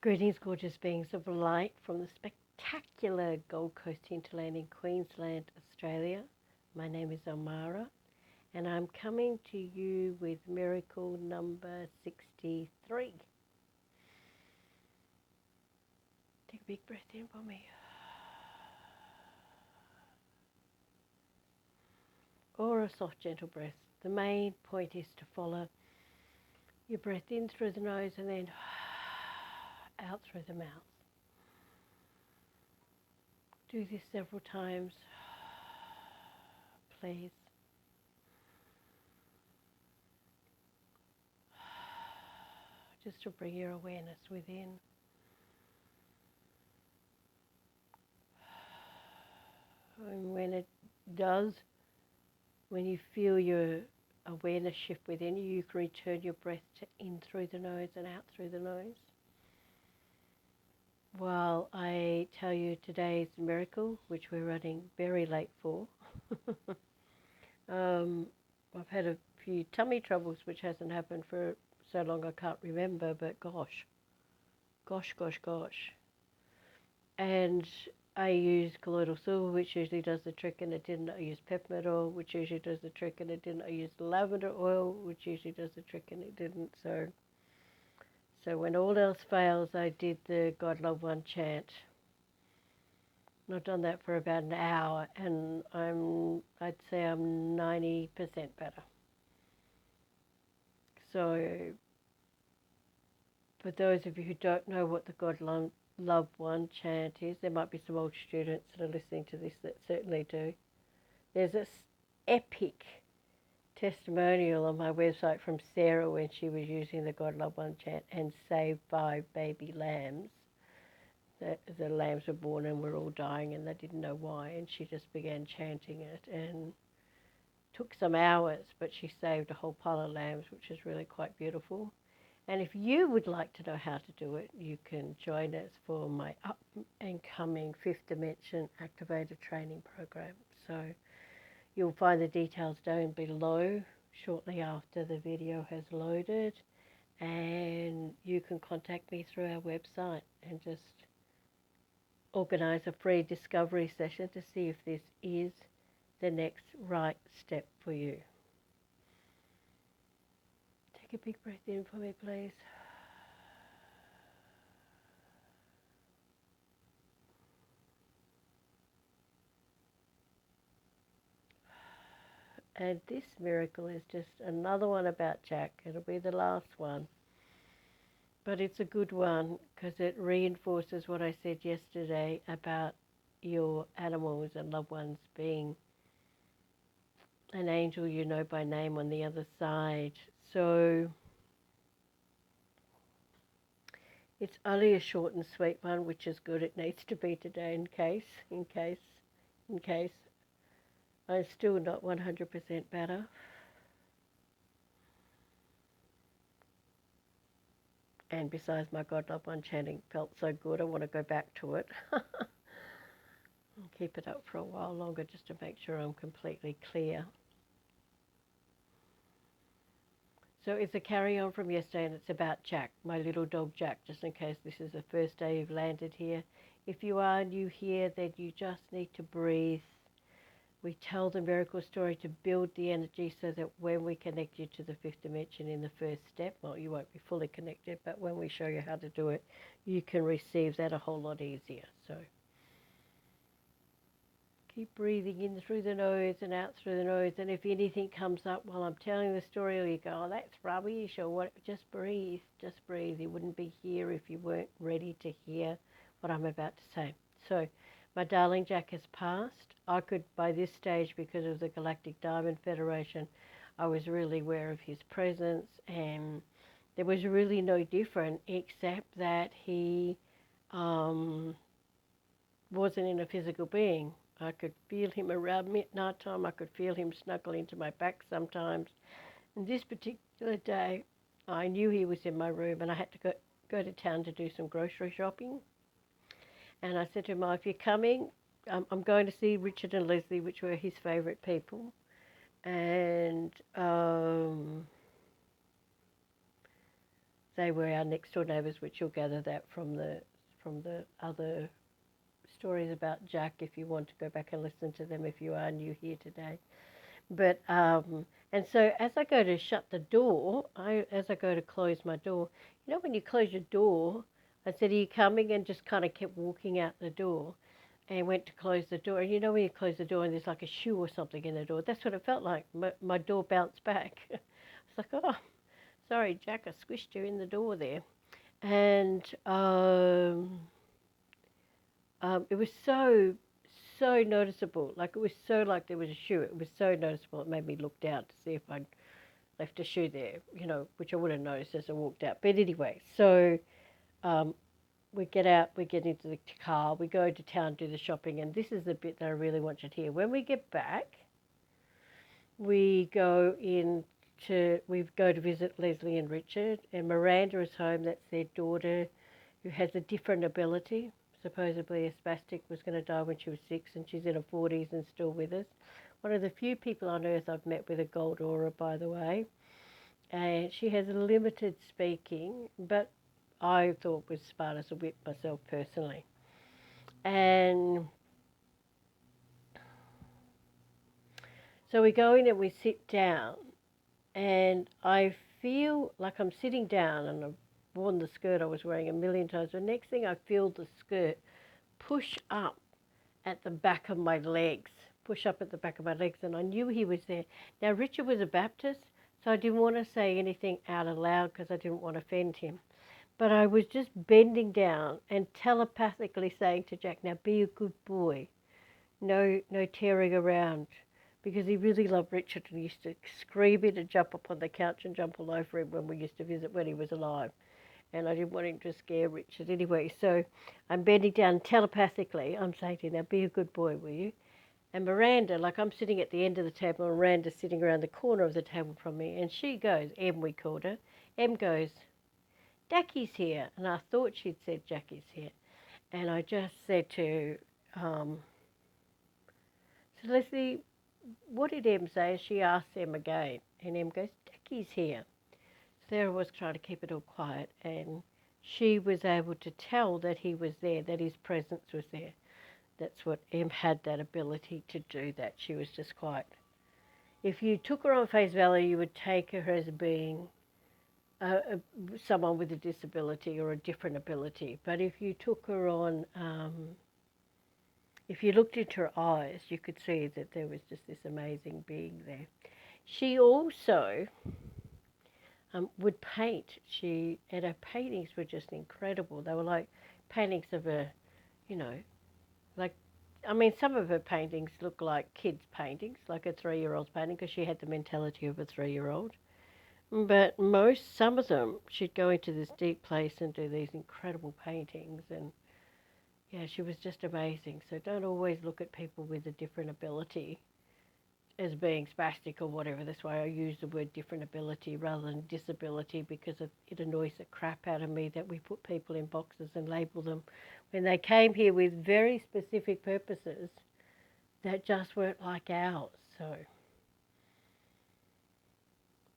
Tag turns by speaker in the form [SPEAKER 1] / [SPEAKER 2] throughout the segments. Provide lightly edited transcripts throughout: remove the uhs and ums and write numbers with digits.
[SPEAKER 1] Greetings, gorgeous beings of light from the spectacular Gold Coast hinterland in Queensland, Australia. My name is Omara, and I'm coming to you with miracle number 63. Take a big breath in for me. Or a soft, gentle breath. The main point is to follow your breath in through the nose and then out through the mouth. Do this several times, please. Just to bring your awareness within. And when it does, when you feel your awareness shift within you, you can return your breath to in through the nose and out through the nose. While I tell you today's miracle, which we're running very late for, I've had a few tummy troubles, which hasn't happened for so long I can't remember, but gosh. And I use colloidal silver, which usually does the trick, and it didn't. I use peppermint oil, which usually does the trick, and it didn't. I used lavender oil, which usually does the trick, and it didn't. So when all else fails, I did the God Love One chant. And I've done that for about an hour, and I'd say I'm 90% better. So for those of you who don't know what the God Love One chant is, there might be some old students that are listening to this that certainly do. There's this epic testimonial on my website from Sarah when she was using the God Love One chant and saved 5 baby lambs. The lambs were born and were all dying and they didn't know why, and she just began chanting it and took some hours, but she saved a whole pile of lambs, which is really quite beautiful. And if you would like to know how to do it, you can join us for my up and coming 5th Dimension Activated Training Program. So you'll find the details down below shortly after the video has loaded, and you can contact me through our website and just organise a free discovery session to see if this is the next right step for you. Take a big breath in for me, please. And this miracle is just another one about Jack. It'll be the last one. But it's a good one because it reinforces what I said yesterday about your animals and loved ones being an angel you know by name on the other side. So it's only a short and sweet one, which is good. It needs to be today in case I'm still not 100% better. And besides, my God Love One chanting felt so good, I want to go back to it. I'll keep it up for a while longer just to make sure I'm completely clear. So it's a carry-on from yesterday, and it's about Jack, my little dog Jack, just in case this is the first day you've landed here. If you are new here, then you just need to breathe. We tell the miracle story to build the energy so that when we connect you to the 5th dimension in the first step, well, you won't be fully connected, but when we show you how to do it, you can receive that a whole lot easier. So keep breathing in through the nose and out through the nose. And if anything comes up while I'm telling the story, or you go, oh, that's rubbish, or what, just breathe. Just breathe. You wouldn't be here if you weren't ready to hear what I'm about to say. So my darling Jack has passed. I could, by this stage, because of the Galactic Diamond Federation, I was really aware of his presence, and there was really no different except that he wasn't in a physical being. I could feel him around midnight time. I could feel him snuggle into my back sometimes. And this particular day, I knew he was in my room, and I had to go to town to do some grocery shopping. And I said to him, if you're coming, I'm going to see Richard and Leslie, which were his favourite people. And They were our next door neighbours, which you'll gather that from the other stories about Jack, if you want to go back and listen to them if you are new here today. But and so as I go to shut the door, as I go to close my door, you know when you close your door, I said, "Are you coming?" and just kind of kept walking out the door, and went to close the door. And you know when you close the door and there's like a shoe or something in the door, that's what it felt like. My door bounced back. It's like, oh, sorry, Jack, I squished you in the door there, and it was so noticeable. Like it was so like there was a shoe. It was so noticeable. It made me look down to see if I'd left a shoe there, which I would have noticed as I walked out. But anyway, so um, we get out, we get into the car, we go to town, do the shopping, and this is the bit that I really want you to hear. When we get back, we go to visit Leslie and Richard, and Miranda is home. That's their daughter, who has a different ability. Supposedly a spastic, was going to die when she was 6, and she's in her 40s and still with us. One of the few people on earth I've met with a gold aura, by the way. And she has limited speaking, but I thought was smart as a whip myself personally. And so we go in and we sit down, and I feel like I'm sitting down, and I've worn the skirt I was wearing a million times. The next thing I feel the skirt push up at the back of my legs, and I knew he was there. Now, Richard was a Baptist, so I didn't want to say anything out aloud because I didn't want to offend him. But I was just bending down and telepathically saying to Jack, now be a good boy. No tearing around. Because he really loved Richard and he used to scream in and jump up on the couch and jump all over him when we used to visit when he was alive. And I didn't want him to scare Richard anyway. So I'm bending down telepathically. I'm saying to him, now be a good boy, will you? And Miranda, like I'm sitting at the end of the table, and Miranda's sitting around the corner of the table from me, and she goes, Em we called her, Em goes, Jackie's here. And I thought she'd said Jackie's here. And I just said to so Leslie, what did Em say? She asked Em again. And Em goes, Jackie's here. Sarah was trying to keep it all quiet, and she was able to tell that he was there, that his presence was there. That's what Em had, that ability to do that. She was just quite... If you took her on face value, you would take her as being someone with a disability or a different ability. But if you took her on, if you looked into her eyes, you could see that there was just this amazing being there. She also would paint. And her paintings were just incredible. They were like paintings of like, some of her paintings look like kids' paintings, like a 3-year-old's painting, because she had the mentality of a 3-year-old. But some of them, she'd go into this deep place and do these incredible paintings, and yeah, she was just amazing. So don't always look at people with a different ability as being spastic or whatever. That's why I use the word different ability rather than disability, because it annoys the crap out of me that we put people in boxes and label them when they came here with very specific purposes that just weren't like ours. So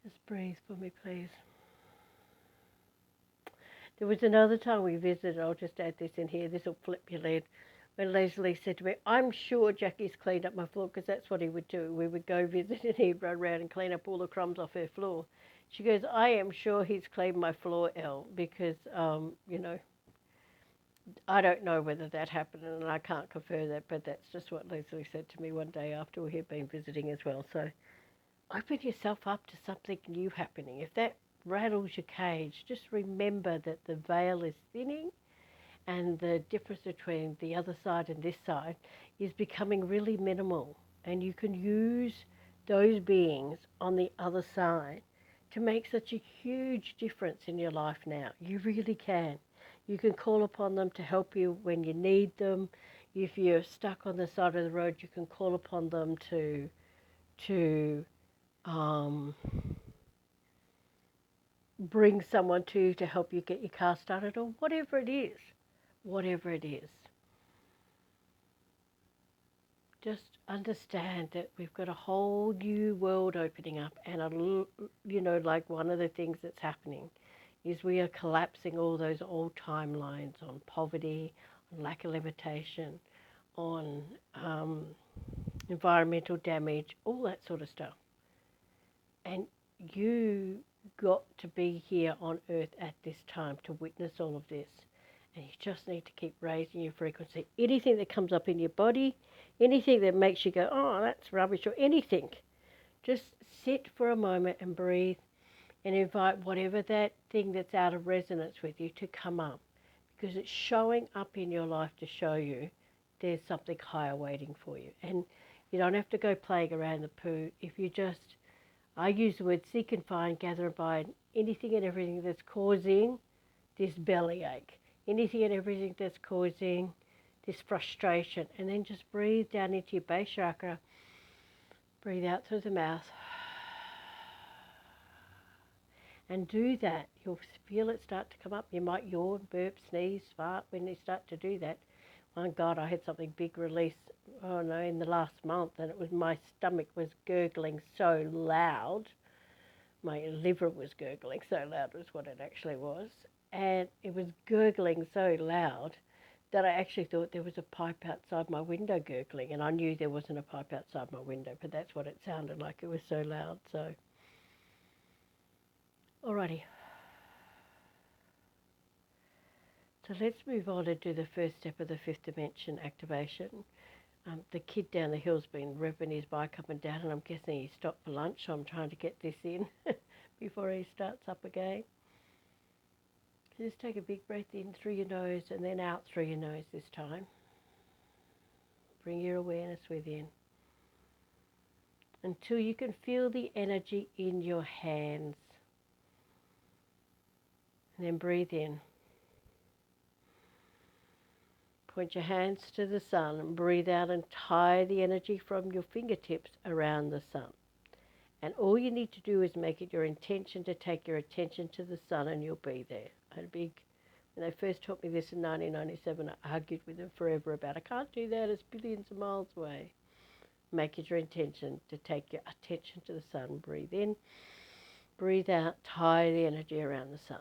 [SPEAKER 1] just breathe for me, please. There was another time we visited, I'll just add this in here, this will flip your lid, when Leslie said to me, I'm sure Jackie's cleaned up my floor, because that's what he would do. We would go visit and he'd run around and clean up all the crumbs off her floor. She goes, I am sure he's cleaned my floor, Elle, because, I don't know whether that happened, and I can't confirm that, but that's just what Leslie said to me one day after we had been visiting as well. So open yourself up to something new happening. If that rattles your cage, just remember that the veil is thinning, and the difference between the other side and this side is becoming really minimal. And you can use those beings on the other side to make such a huge difference in your life now. You really can. You can call upon them to help you when you need them. If you're stuck on the side of the road, you can call upon them to bring someone to help you get your car started, or whatever it is. Whatever it is. Just understand that we've got a whole new world opening up, and like one of the things that's happening is we are collapsing all those old timelines on poverty, on lack of limitation, on environmental damage, all that sort of stuff. And you got to be here on earth at this time to witness all of this. And you just need to keep raising your frequency. Anything that comes up in your body, anything that makes you go, oh, that's rubbish, or anything, just sit for a moment and breathe and invite whatever that thing that's out of resonance with you to come up, because it's showing up in your life to show you there's something higher waiting for you. And you don't have to go playing around the poo. If you just, I use the word seek and find, gather and bind, anything and everything that's causing this bellyache, anything and everything that's causing this frustration, and then just breathe down into your base chakra, breathe out through the mouth, and do that. You'll feel it start to come up. You might yawn, burp, sneeze, fart when you start to do that. My God, I had something big release, in the last month, and it was my stomach was gurgling so loud. My liver was gurgling so loud was what it actually was. And it was gurgling so loud that I actually thought there was a pipe outside my window gurgling, and I knew there wasn't a pipe outside my window, but that's what it sounded like. It was so loud. So, alrighty. So let's move on and do the first step of the fifth dimension activation. The kid down the hill's been revving his bike up and down, and I'm guessing he stopped for lunch, so I'm trying to get this in before he starts up again. Just take a big breath in through your nose and then out through your nose this time. Bring your awareness within until you can feel the energy in your hands. And then breathe in. Point your hands to the sun and breathe out and tie the energy from your fingertips around the sun. And all you need to do is make it your intention to take your attention to the sun, and you'll be there. When they first taught me this in 1997, I argued with them forever about, I can't do that, it's billions of miles away. Make it your intention to take your attention to the sun. Breathe in, breathe out, tie the energy around the sun.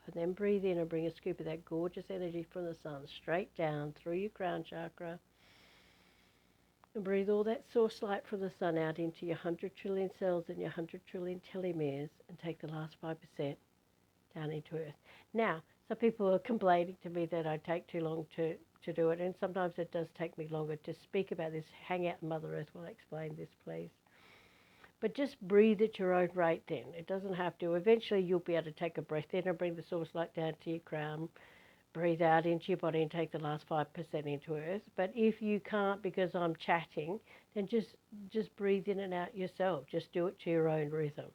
[SPEAKER 1] And then breathe in and bring a scoop of that gorgeous energy from the sun straight down through your crown chakra. And breathe all that source light from the sun out into your 100 trillion cells and your 100 trillion telomeres, and take the last 5% down into earth. Now, some people are complaining to me that I take too long to do it, and sometimes it does take me longer to speak about this. Hang out in Mother Earth while I explain this, please. But just breathe at your own rate then. It doesn't have to. Eventually you'll be able to take a breath in and bring the source light down to your crown. Breathe out into your body and take the last 5% into earth. But if you can't because I'm chatting, then just breathe in and out yourself. Just do it to your own rhythm.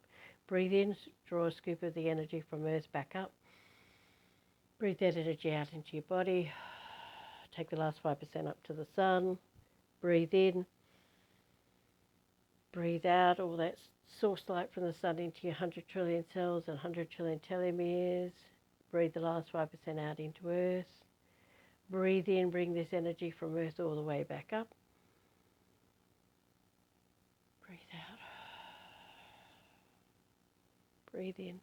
[SPEAKER 1] Breathe in, draw a scoop of the energy from earth back up. Breathe that energy out into your body. Take the last 5% up to the sun. Breathe in. Breathe out all that source light from the sun into your 100 trillion cells and 100 trillion telomeres. Breathe the last 5% out into earth. Breathe in, bring this energy from earth all the way back up. Breathe out. Breathe in.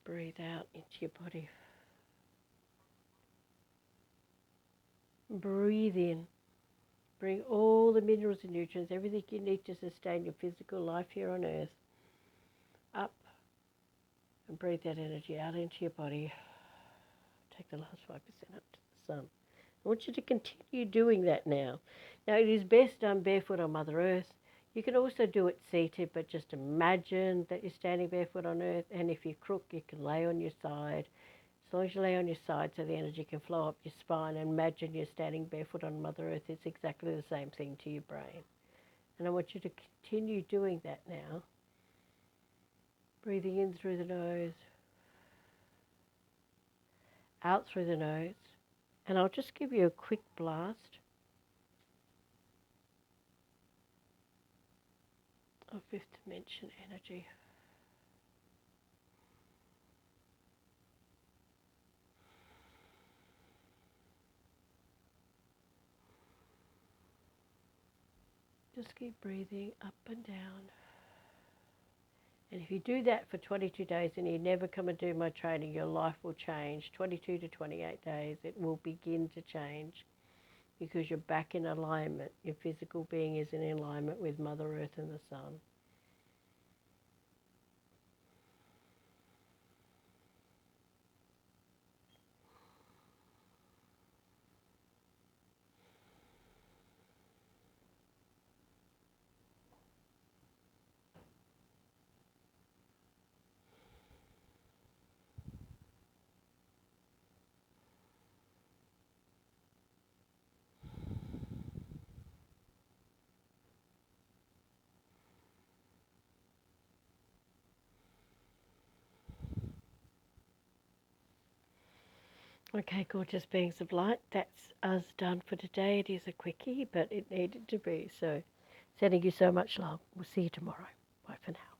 [SPEAKER 1] Breathe out into your body. Breathe in. Bring all the minerals and nutrients, everything you need to sustain your physical life here on earth, up, and breathe that energy out into your body. Take the last 5% up to the sun. I want you to continue doing that now. Now, it is best done barefoot on Mother Earth. You can also do it seated, but just imagine that you're standing barefoot on earth, and if you're crook, you can lay on your side. As long as you lay on your side so the energy can flow up your spine, and imagine you're standing barefoot on Mother Earth. It's exactly the same thing to your brain. And I want you to continue doing that now. Breathing in through the nose, out through the nose. And I'll just give you a quick blast of fifth dimension energy. Just keep breathing up and down. And if you do that for 22 days and you never come and do my training, your life will change. 22 to 28 days, it will begin to change because you're back in alignment. Your physical being is in alignment with Mother Earth and the Sun. Okay, gorgeous beings of light, that's us done for today. It is a quickie, but it needed to be. So, sending you so much love. We'll see you tomorrow. Bye for now.